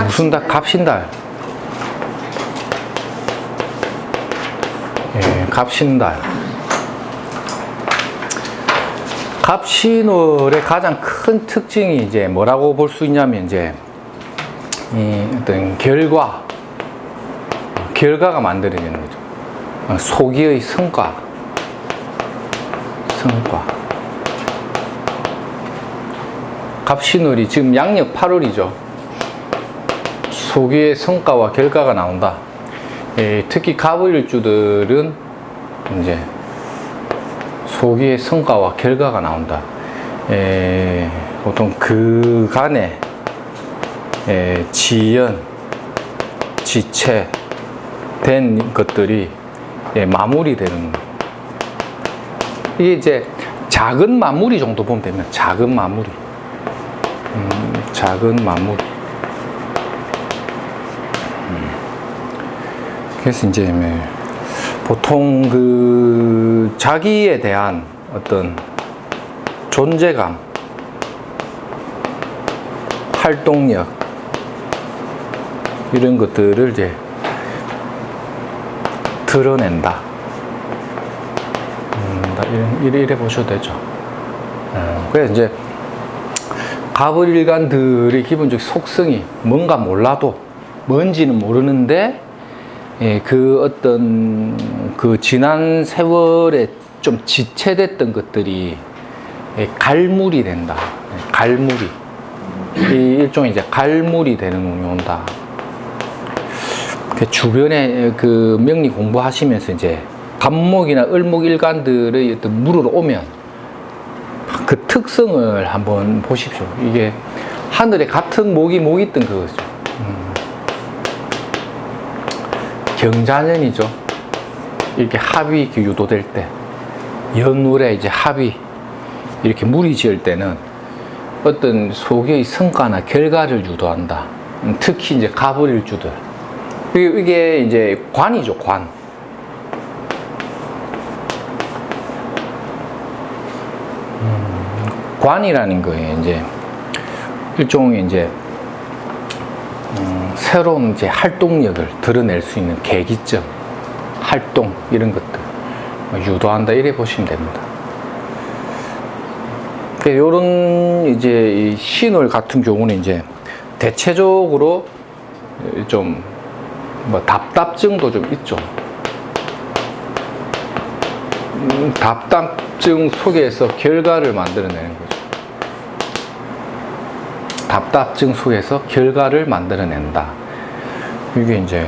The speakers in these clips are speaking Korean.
무슨 달? 갑신달. 예, 갑신달. 갑신월의 가장 큰 특징이 이제 뭐라고 볼 수 있냐면 이제 이 어떤 결과가 만들어지는 거죠. 소기의 성과. 갑신월이 지금 양력 8월이죠. 소기의 성과와 결과가 나온다. 예, 특히 갑을일주들은 이제 소기의 성과와 결과가 나온다. 예, 보통 그간에 지연, 지체 된 것들이 마무리되는, 이게 이제 작은 마무리 정도 보면 됩니다. 작은 마무리. 그래서 이제 보통 그 자기에 대한 어떤 존재감, 활동력, 이런 것들을 이제 드러낸다. 이래 보셔도 되죠. 그래서 이제 갑을일간들의 기본적 속성이 뭔가 몰라도, 뭔지는 모르는데, 그 어떤 그 지난 세월에 좀 지체됐던 것들이 갈물이 된다. 갈물이. 이 일종의 이제 갈물이 되는 운이 온다. 주변에 그 명리 공부하시면서 이제 갑목이나 을목일간들의 어떤 물으러 오면 그 특성을 한번 보십시오. 이게 하늘에 같은 목이 있던 그거죠. 경자년이죠. 이렇게 합이 이렇게 유도될 때, 연울에 이제 합이 이렇게 물이 지을 때는 어떤 소기의 성과나 결과를 유도한다. 특히 이제 갑을일주들. 이게 이제 관이죠, 관. 관이라는 거예요. 이제 일종의 이제 새로운 이제 활동력을 드러낼 수 있는 계기점, 활동, 이런 것들 유도한다, 이래 보시면 됩니다. 요런 이제 이 신월 같은 경우는 이제 대체적으로 좀 뭐 답답증도 좀 있죠. 답답증 속에서 결과를 만들어내는 거죠. 답답증 속에서 결과를 만들어낸다. 이게 이제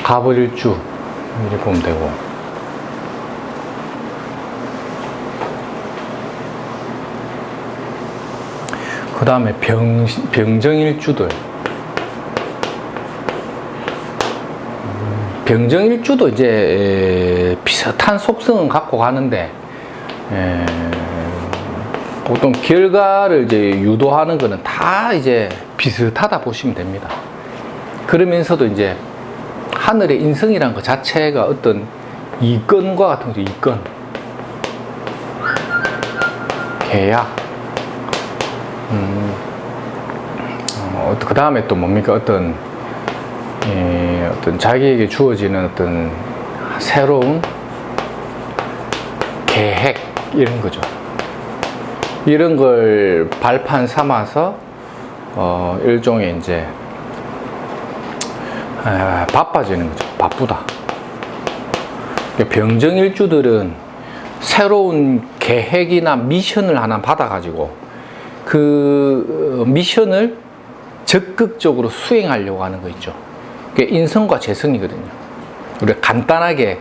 갑을일주 이렇게 보면 되고, 그 다음에 병정일주들. 병정일주도 이제 비슷한 속성은 갖고 가는데, 보통 결과를 이제 유도하는 거는 다 이제 비슷하다 보시면 됩니다. 그러면서도 이제 하늘의 인성이라는 것 자체가 어떤 이권과 같은 거죠. 이권, 계약. 그 다음에 또 뭡니까? 어떤 자기에게 주어지는 어떤 새로운 계획, 이런 거죠. 이런 걸 발판 삼아서 일종의 이제 바빠지는 거죠. 바쁘다. 병정일주들은 새로운 계획이나 미션을 하나 받아가지고 그 미션을 적극적으로 수행하려고 하는 거 있죠. 그게 인성과 재성이거든요. 우리가 간단하게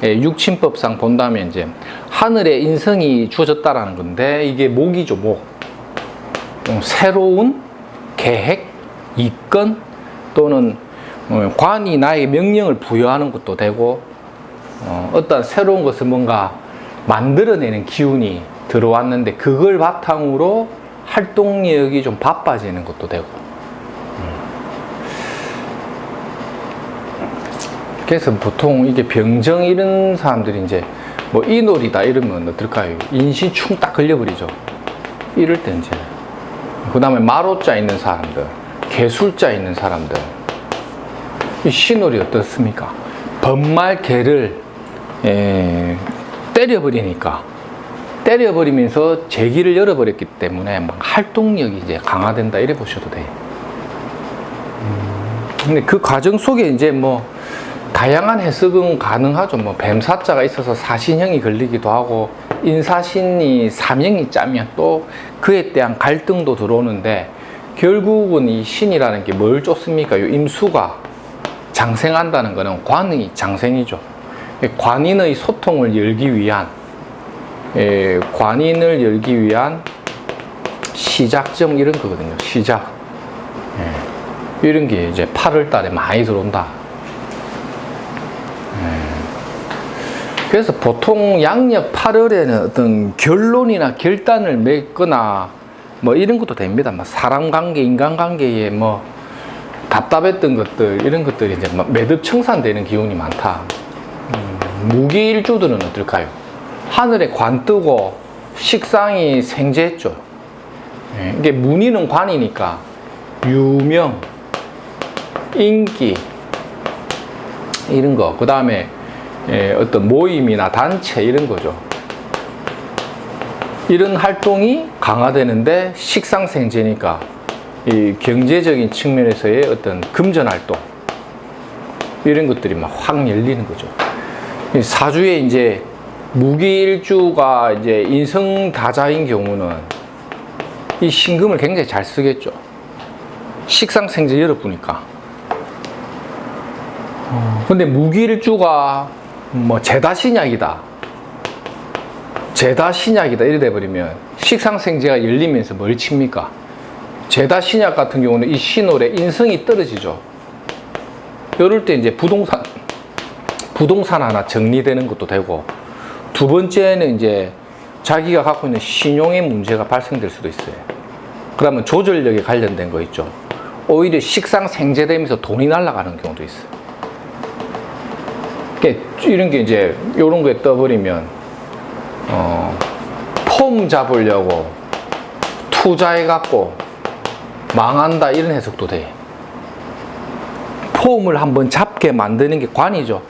육친법상 본다면 이제 하늘에 인성이 주어졌다라는 건데, 이게 목이죠, 목. 새로운 계획, 이권, 또는 관이 나에게 명령을 부여하는 것도 되고, 어떤 새로운 것을 뭔가 만들어내는 기운이 들어왔는데 그걸 바탕으로 활동력이 좀 바빠지는 것도 되고. 그래서 보통 이게 병정 이런 사람들이 이제 뭐 이놀이다 이러면 어떨까요? 인시충 딱 걸려버리죠. 이럴 때 이제. 그 다음에 마로자 있는 사람들, 개술자 있는 사람들, 이 신월이 어떻습니까? 번말 개를 때려버리면서 제기를 열어버렸기 때문에 막 활동력이 이제 강화된다, 이래 보셔도 돼요. 근데 그 과정 속에 이제 뭐 다양한 해석은 가능하죠. 뭐 뱀사자가 있어서 사신형이 걸리기도 하고, 인사신이 삼형이 짜면 또 그에 대한 갈등도 들어오는데, 결국은 이 신이라는 게 뭘 쫓습니까? 요 임수가 장생한다는 거는 관의 장생이죠. 관인의 소통을 열기 위한, 관인을 열기 위한 시작점, 이런 거거든요. 시작. 이런 게 이제 8월 달에 많이 들어온다. 그래서 보통 양력 8월에는 어떤 결론이나 결단을 맺거나 뭐 이런 것도 됩니다. 뭐 사람 관계, 인간 관계에 뭐 답답했던 것들, 이런 것들이 이제 매듭 청산되는 기운이 많다. 무기일주들은 어떨까요? 하늘에 관 뜨고 식상이 생재했죠. 이게 문의는 관이니까 유명, 인기, 이런 거, 그 다음에 어떤 모임이나 단체, 이런 거죠. 이런 활동이 강화되는데, 식상생재니까 이 경제적인 측면에서의 어떤 금전 활동, 이런 것들이 막 확 열리는 거죠. 사주에 이제 무기일주가 이제 인성다자인 경우는 이 신금을 굉장히 잘 쓰겠죠. 식상생재 열어보니까. 근데 무기일주가 뭐 제다신약이다, 이래 돼버리면 식상생재가 열리면서 뭘 칩니까? 제다신약 같은 경우는 이 신월에 인성이 떨어지죠. 이럴 때 이제 부동산 하나 정리되는 것도 되고, 두 번째는 이제 자기가 갖고 있는 신용의 문제가 발생될 수도 있어요. 그러면 조절력에 관련된 거 있죠. 오히려 식상생재되면서 돈이 날아가는 경우도 있어요. 이런 게 이제 이런 거에 떠버리면 폼 잡으려고 투자해갖고 망한다, 이런 해석도 돼. 폼을 한번 잡게 만드는 게 관이죠.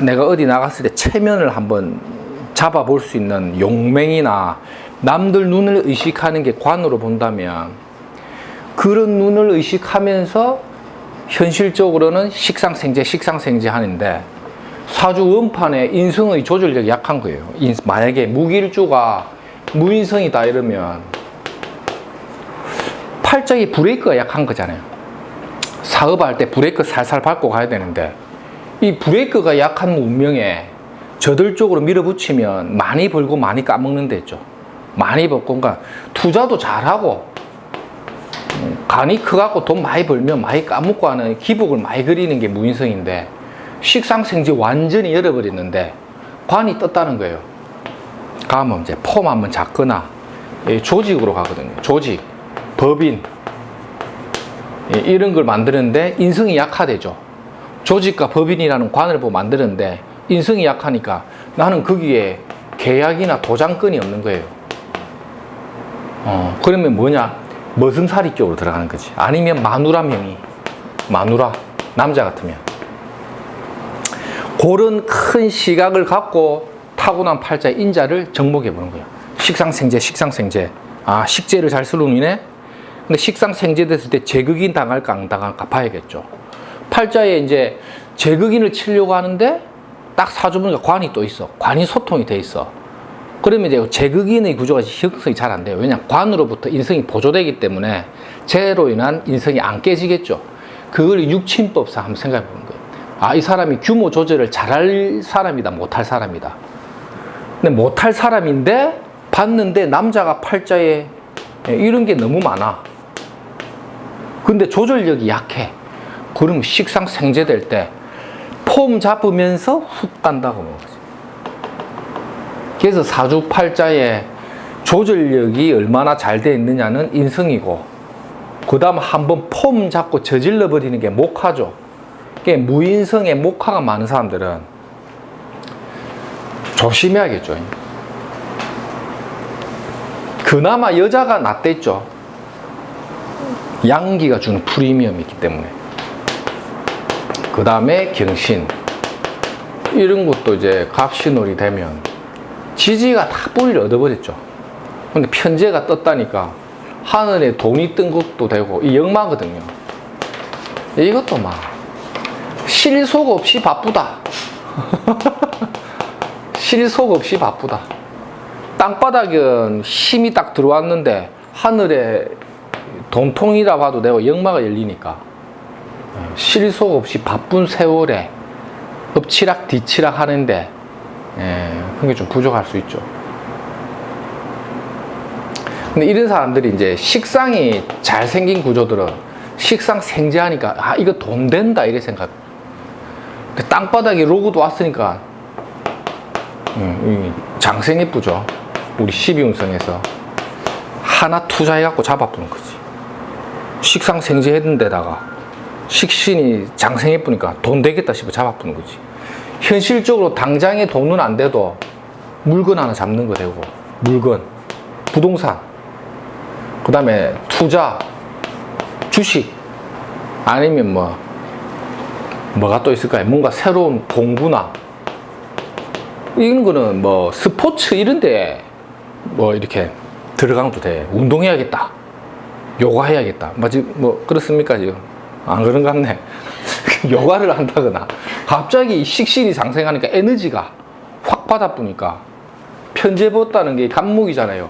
내가 어디 나갔을 때 체면을 한번 잡아볼 수 있는 용맹이나 남들 눈을 의식하는 게 관으로 본다면, 그런 눈을 의식하면서 현실적으로는 식상생재 하는데, 사주 원판에 인성의 조절력이 약한 거예요. 만약에 무기일주가 무인성이다 이러면 팔짝이 브레이크가 약한 거잖아요. 사업할 때 브레이크 살살 밟고 가야 되는데, 이 브레이크가 약한 운명에 저돌적으로 밀어붙이면 많이 벌고 많이 까먹는 데 있죠. 많이 벌고, 그러니까 투자도 잘하고 간이 커갖고 돈 많이 벌면 많이 까먹고 하는 기복을 많이 그리는 게 무인성인데, 식상생재 완전히 열어버리는데 관이 떴다는 거예요. 가면 이제 폼 한번 잡거나 조직으로 가거든요. 조직, 법인, 이런 걸 만드는데 인성이 약화되죠. 조직과 법인이라는 관을 보고 만드는데 인성이 약하니까 나는 거기에 계약이나 도장권이 없는 거예요. 그러면 뭐냐? 머슴살이 쪽으로 들어가는 거지. 아니면 마누라명이, 마누라, 남자 같으면. 그런 큰 시각을 갖고 타고난 팔자의 인자를 정복해 보는 거예요. 식상생재. 아, 식재를 잘 쓰는이네? 근데 식상생재 됐을 때 제극인 당할까 안 당할까 봐야겠죠. 팔자에 이제 제극인을 치려고 하는데 딱 사주 보니까 관이 또 있어. 관이 소통이 돼 있어. 그러면 이제 제극인의 구조가 형성이 잘 안 돼요. 왜냐하면 관으로부터 인성이 보조되기 때문에 재로 인한 인성이 안 깨지겠죠. 그걸 육친법상 한번 생각해 보는 거예요. 아, 이 사람이 규모 조절을 잘할 사람이다, 못할 사람이다. 근데 못할 사람인데 봤는데 남자가 팔자에 이런 게 너무 많아. 근데 조절력이 약해. 그러면 식상생재될 때 폼 잡으면서 훅 간다고 보는 거지. 그래서 사주 팔자에 조절력이 얼마나 잘 돼 있느냐는 인성이고, 그 다음 한번 폼 잡고 저질러 버리는 게 목화죠. 무인성에 목화가 많은 사람들은 조심해야겠죠. 그나마 여자가 낫댔죠. 양기가 주는 프리미엄이 있기 때문에. 그 다음에 경신. 이런 것도 이제 갑신월이 되면 지지가 다 뿌리를 얻어버렸죠. 근데 편제가 떴다니까 하늘에 돈이 뜬 것도 되고, 이 역마거든요. 이것도 막 실속 없이 바쁘다. 실속 없이 바쁘다. 땅바닥은 힘이 딱 들어왔는데 하늘에 돈통이라 봐도 되고 역마가 열리니까 실속 없이 바쁜 세월에 엎치락 뒤치락 하는데 그게 좀 부족할 수 있죠. 근데 이런 사람들이 이제 식상이 잘생긴 구조들은 식상 생재하니까 아 이거 돈 된다 이래 생각. 근데 땅바닥에 로그도 왔으니까 장생 예쁘죠. 우리 12운성에서 하나 투자해갖고 잡아보는 거지. 식상 생재했는 데다가 식신이 장생 예쁘니까 돈 되겠다 싶어 잡아보는 거지. 현실적으로 당장에 돈은 안 돼도 물건 하나 잡는 거 되고, 물건, 부동산, 그 다음에 투자, 주식, 아니면 뭐가 또 있을까요? 뭔가 새로운 공부나, 이런 거는 뭐 스포츠 이런데 뭐 이렇게 들어가도 돼. 운동해야겠다, 요가 해야겠다, 뭐 그렇습니까? 지금 안 그런 것 같네. 요가를 한다거나 갑자기 식신이 상승하니까 에너지가 확 받아보니까 편제보다는 게 간목이잖아요.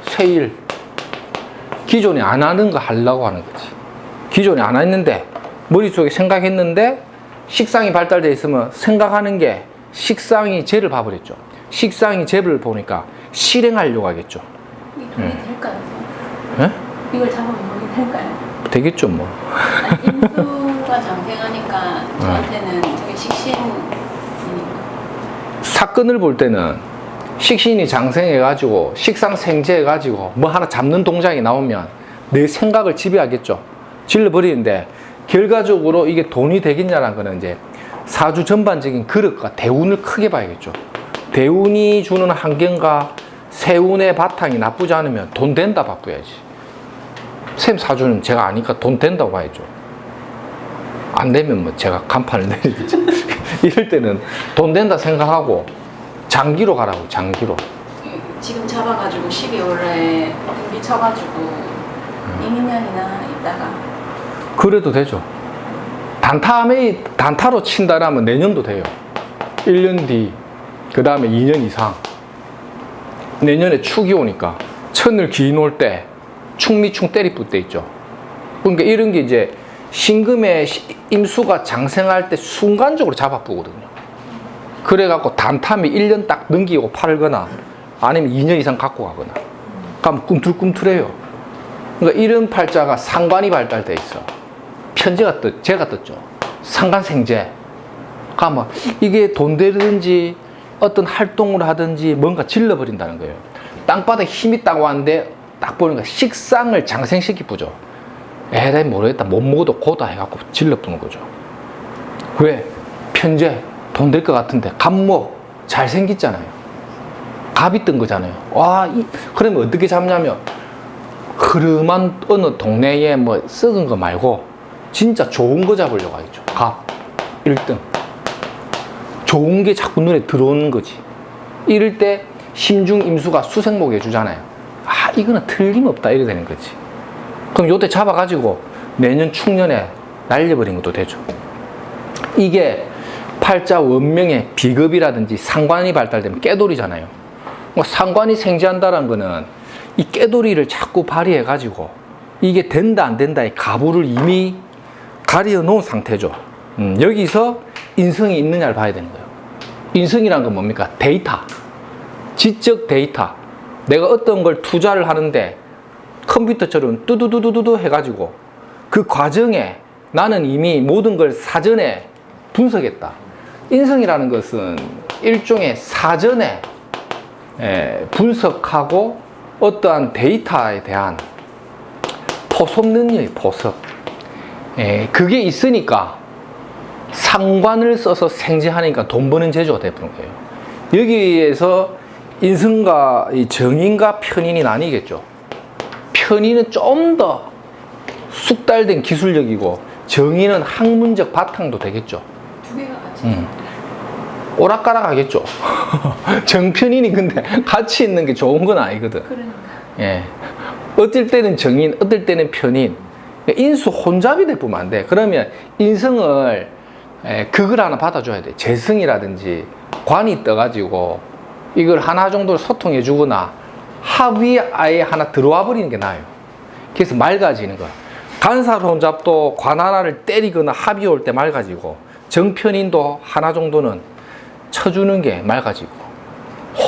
세일. 기존에 안 하는 거 하려고 하는 거지. 기존에 안 했는데 머릿속에 생각했는데 식상이 발달되어 있으면 생각하는 게 식상이 죄를 봐버렸죠. 식상이 죄를 보니까 실행하려고 하겠죠. 이게 될까요? 네? 이걸 잡아보면 될까요? 되겠죠 뭐. 아니, 인수가 장생하니까 저한테는 되게 식신이니까. 사건을 볼 때는 식신이 장생해가지고 식상생재해가지고 뭐 하나 잡는 동작이 나오면 내 생각을 지배하겠죠. 질러버리는데 결과적으로 이게 돈이 되겠냐라는 거는 이제 사주 전반적인 그릇과 대운을 크게 봐야겠죠. 대운이 주는 환경과 세운의 바탕이 나쁘지 않으면 돈 된다 바꿔야지. 쌤 사주는 제가 아니까 돈 된다고 봐야죠. 안 되면 뭐 제가 간판을 내리겠죠. 이럴 때는 돈 된다 생각하고 장기로 가라고. 장기로. 지금 잡아가지고 12월에 등기 쳐가지고 2년이나 있다가 그래도 되죠. 단타로 친다라면 내년도 돼요. 1년 뒤, 그 다음에 2년 이상. 내년에 축이 오니까 천을 기인 올 때 충미충 때리뿌 때 있죠. 그러니까 이런 게 이제 신금의 임수가 장생할 때 순간적으로 잡아보거든요. 그래갖고 단탐이 1년 딱 넘기고 팔거나 아니면 2년 이상 갖고 가거나 그럼 꿈틀꿈틀해요. 그러니까 이런 팔자가 상관이 발달돼 있어. 편제가 제가 떴죠. 상관생재. 그러니까 이게 돈 되든지 어떤 활동을 하든지 뭔가 질러버린다는 거예요. 땅바닥에 힘이 있다고 하는데 딱 보니까 식상을 장생시키쁘죠. 에라이 모르겠다, 못 먹어도 고다 해갖고 질러부는 거죠. 왜? 편제, 돈 될 것 같은데 갑목 잘생겼잖아요. 갑이 뜬 거잖아요. 와, 그러면 어떻게 잡냐면 흐름한 어느 동네에 뭐 썩은 거 말고 진짜 좋은 거 잡으려고 하겠죠. 갑 1등. 좋은 게 자꾸 눈에 들어오는 거지. 이럴 때 심중 임수가 수생목 해주잖아요. 아, 이거는 틀림없다 이래 되는 거지. 그럼 요때 잡아가지고 내년 충년에 날려버린 것도 되죠. 이게 팔자 원명의 비겁이라든지 상관이 발달되면 깨돌이잖아요. 상관이 생지한다는 거는 이 깨돌이를 자꾸 발휘해가지고 이게 된다 안 된다의 가부를 이미 가려 놓은 상태죠. 여기서 인성이 있느냐를 봐야 되는 거예요. 인성이란 건 뭡니까? 데이터. 지적 데이터. 내가 어떤 걸 투자를 하는데 컴퓨터처럼 뚜두두두두 해가지고 그 과정에 나는 이미 모든 걸 사전에 분석했다. 인성이라는 것은 일종의 사전에 분석하고 어떠한 데이터에 대한 포섭 능력이 포섭. 그게 있으니까 상관을 써서 생재하니까 돈 버는 재주가 되는 거예요. 여기에서 인성과 이 정인과 편인이 나뉘겠죠. 편인은 좀 더 숙달된 기술력이고 정의는 학문적 바탕도 되겠죠. 두 개가 같이. 오락가락 하겠죠. 정편이니 근데 같이 있는 게 좋은 건 아니거든. 그러니까. 예. 어떨 때는 정인, 어떨 때는 편인. 인수 혼잡이 돼보면 안 돼. 그러면 인성을 그걸 하나 받아줘야 돼. 재성이라든지 관이 떠가지고 이걸 하나 정도 소통해 주거나 합이 아예 하나 들어와 버리는 게 나아요. 그래서 맑아지는 거야. 간살 혼잡도 관 하나를 때리거나 합이 올 때 맑아지고 정편인도 하나 정도는 쳐주는 게 맑아지고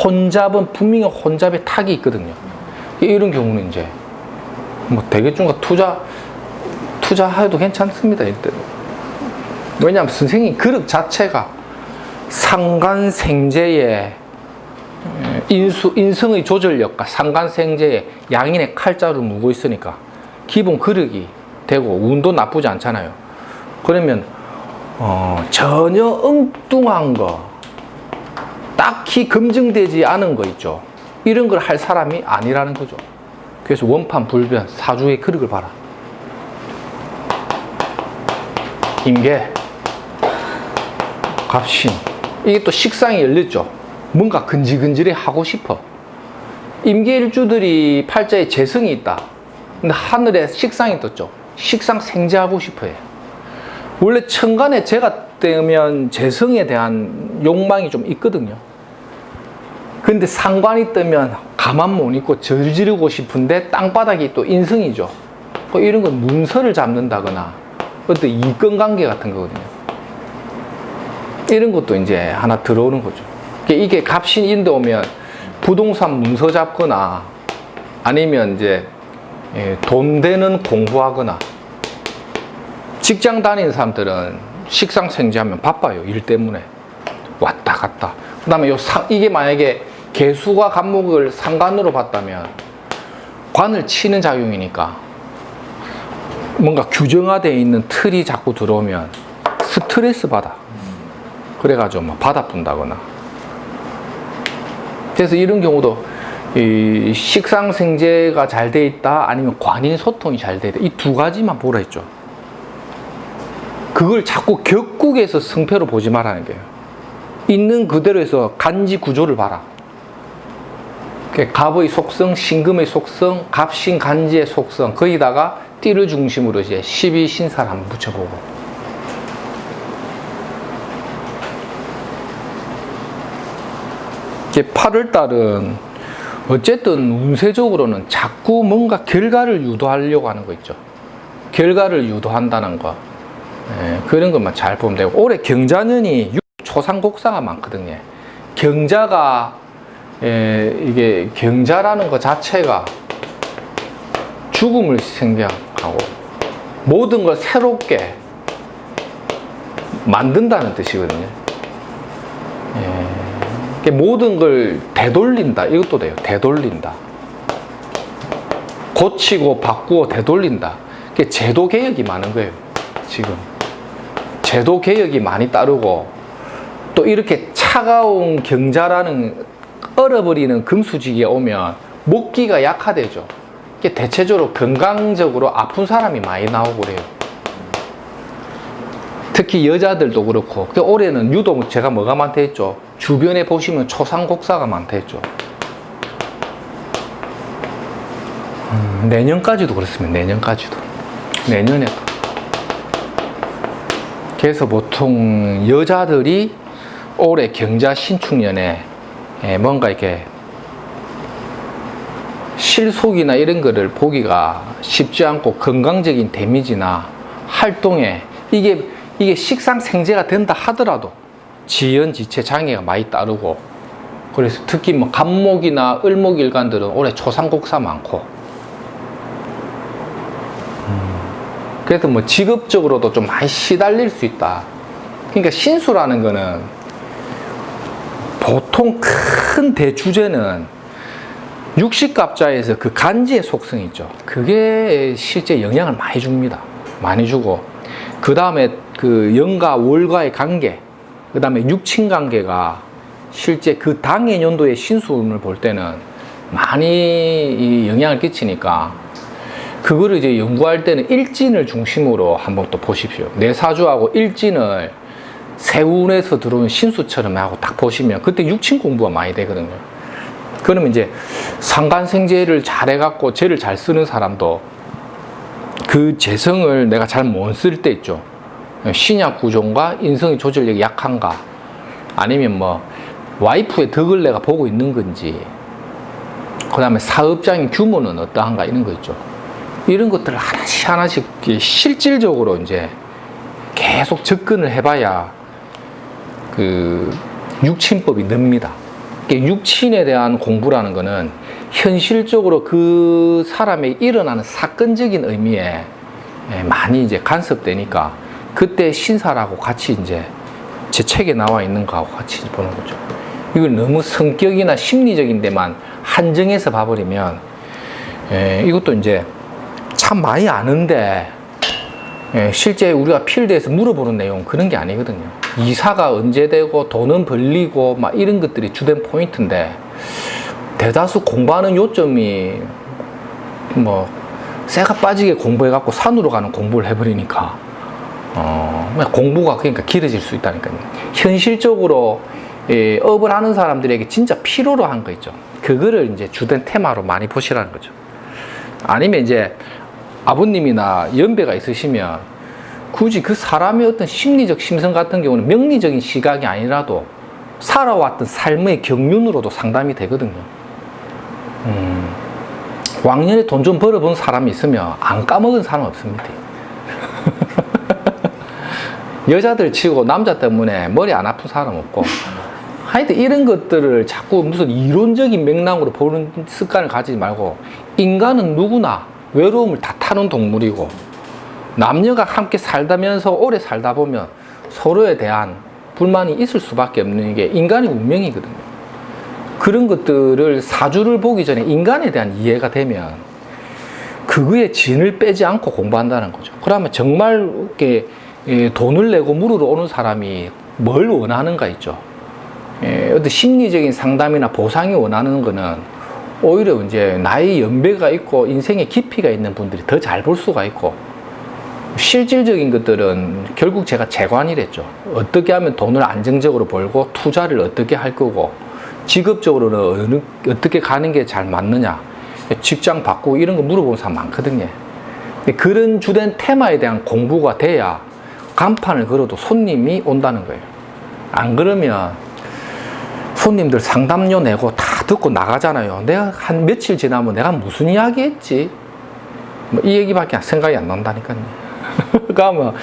혼잡은 분명히 혼잡에 탁이 있거든요. 이런 경우는 이제 뭐 대개중과 투자해도 괜찮습니다. 일단 왜냐하면 선생님 그릇 자체가 상관생재의 인성의 조절력과 상관생재의 양인의 칼자루 무고 있으니까 기본 그릇이 되고 운도 나쁘지 않잖아요. 그러면 전혀 엉뚱한 거 딱히 검증되지 않은 거 있죠. 이런 걸 할 사람이 아니라는 거죠. 그래서 원판 불변 사주의 그릇을 봐라. 임계, 갑신, 이게 또 식상이 열렸죠. 뭔가 근질근질해 하고 싶어. 임계일주들이 팔자에 재성이 있다. 근데 하늘에 식상이 떴죠. 식상 생재하고 싶어요. 원래 천간에 재가 뜨면 재성에 대한 욕망이 좀 있거든요. 근데 상관이 뜨면 가만 못 있고 저지르고 싶은데 땅바닥이 또 인성이죠. 또 이런 건 문서를 잡는다거나 어떤 이권 관계 같은 거거든요. 이런 것도 이제 하나 들어오는 거죠. 이게 갑신인데 오면 부동산 문서 잡거나 아니면 이제 돈 되는 공부하거나 직장 다니는 사람들은 식상생재하면 바빠요. 일 때문에 왔다 갔다. 그 다음에 이게 만약에 개수가 간목을 상관으로 봤다면 관을 치는 작용이니까 뭔가 규정화되어 있는 틀이 자꾸 들어오면 스트레스 받아. 그래가지고 막 받아푼다거나. 그래서 이런 경우도 이 식상생재가 잘 돼 있다 아니면 관인 소통이 잘 돼 있다 이 두 가지만 보라 했죠. 그걸 자꾸 격국에서 승패로 보지 말라는 거예요. 있는 그대로에서 간지 구조를 봐라. 갑의 속성, 신금의 속성, 갑신 간지의 속성 거기다가 띠를 중심으로 이제 12신사를 한번 붙여보고 이게 8월달은 어쨌든 운세적으로는 자꾸 뭔가 결과를 유도하려고 하는 거 있죠. 결과를 유도한다는 거. 그런 것만 잘 보면 되고 올해 경자년이 초상곡사가 많거든요. 경자가 이게 경자라는 것 자체가 죽음을 생각하고 모든 걸 새롭게 만든다는 뜻이거든요. 모든 걸 되돌린다 이것도 돼요. 되돌린다. 고치고 바꾸고 되돌린다. 제도 개혁이 많은 거예요. 지금 제도 개혁이 많이 따르고 또 이렇게 차가운 경자라는 얼어버리는 금수지기에 오면 목기가 약화되죠. 대체적으로 건강적으로 아픈 사람이 많이 나오고 그래요. 특히 여자들도 그렇고 올해는 유독 제가 뭐가 많다 했죠. 주변에 보시면 초상곡사가 많다 했죠. 내년까지도 그렇습니다. 내년에도. 그래서 보통 여자들이 올해 경자 신축년에 뭔가 이렇게 실속이나 이런 거를 보기가 쉽지 않고 건강적인 데미지나 활동에 이게 식상생재가 된다 하더라도 지연지체 장애가 많이 따르고 그래서 특히 뭐 간목이나 을목일간들은 올해 초상곡사 많고 그래도 뭐 직업적으로도 좀 많이 시달릴 수 있다. 그러니까 신수라는 거는 보통 큰 대주제는 육식갑자에서 그 간지의 속성이 있죠. 그게 실제 영향을 많이 줍니다. 많이 주고 그 다음에 그 연과 월과의 관계 그 다음에 육친 관계가 실제 그 당해 연도의 신수운을 볼 때는 많이 영향을 끼치니까 그거를 이제 연구할 때는 일진을 중심으로 한번 또 보십시오. 내사주하고 일진을 세운에서 들어온 신수처럼 하고 딱 보시면 그때 육친 공부가 많이 되거든요. 그러면 이제 상간생재를 잘 해갖고 재를 잘 쓰는 사람도 그 재성을 내가 잘 못 쓸 때 있죠. 신약 구조인가 인성의 조절력이 약한가 아니면 뭐 와이프의 덕을 내가 보고 있는 건지 그 다음에 사업장의 규모는 어떠한가 이런 거 있죠. 이런 것들을 하나씩 하나씩 실질적으로 이제 계속 접근을 해봐야 그 육친법이 늡니다. 육친에 대한 공부라는 거는 현실적으로 그 사람의 일어나는 사건적인 의미에 많이 이제 간섭되니까 그때 신사라고 같이 이제 제 책에 나와 있는 거하고 같이 보는 거죠. 이걸 너무 성격이나 심리적인 데만 한정해서 봐버리면 이것도 이제 참 많이 아는데 실제 우리가 필드에서 물어보는 내용 그런 게 아니거든요. 이사가 언제 되고 돈은 벌리고 막 이런 것들이 주된 포인트인데 대다수 공부하는 요점이 뭐 쇠가 빠지게 공부해갖고 산으로 가는 공부를 해버리니까 공부가 그러니까 길어질 수 있다니까요. 현실적으로 업을 하는 사람들에게 진짜 필요로 한 거 있죠. 그거를 이제 주된 테마로 많이 보시라는 거죠. 아니면 이제 아버님이나 연배가 있으시면 굳이 그 사람의 어떤 심리적 심성 같은 경우는 명리적인 시각이 아니라도 살아왔던 삶의 경륜으로도 상담이 되거든요. 왕년에 돈 좀 벌어본 사람이 있으면 안 까먹은 사람 없습니다. 여자들 치고 남자 때문에 머리 안 아픈 사람 없고 하여튼 이런 것들을 자꾸 무슨 이론적인 맥락으로 보는 습관을 가지지 말고 인간은 누구나 외로움을 다 타는 동물이고 남녀가 함께 살다면서 오래 살다 보면 서로에 대한 불만이 있을 수밖에 없는 게 인간의 운명이거든요. 그런 것들을 사주를 보기 전에 인간에 대한 이해가 되면 그거에 진을 빼지 않고 공부한다는 거죠. 그러면 정말 이렇게 돈을 내고 물으러 오는 사람이 뭘 원하는가 있죠. 어떤 심리적인 상담이나 보상이 원하는 거는 오히려 이제 나이 연배가 있고 인생의 깊이가 있는 분들이 더 잘 볼 수가 있고 실질적인 것들은 결국 제가 재관이랬죠. 어떻게 하면 돈을 안정적으로 벌고 투자를 어떻게 할 거고 직업적으로는 어떻게 가는 게 잘 맞느냐 직장 바꾸고 이런 거 물어보는 사람 많거든요. 근데 그런 주된 테마에 대한 공부가 돼야 간판을 걸어도 손님이 온다는 거예요. 안 그러면 손님들 상담료 내고 다 듣고 나가잖아요. 내가 한 며칠 지나면 내가 무슨 이야기 했지? 뭐 이 얘기밖에 생각이 안 난다니까요. 그러면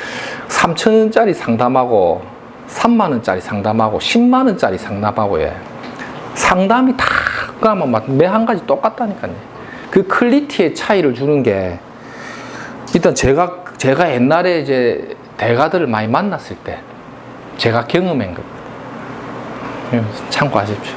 3,000원짜리 상담하고 3만원짜리 상담하고 10만원짜리 상담하고 상담이 다 그러면 매 한 가지 똑같다니까요. 그 퀄리티의 차이를 주는 게 일단 제가 옛날에 이제 대가들을 많이 만났을 때 제가 경험한 겁니다. 참고하십시오.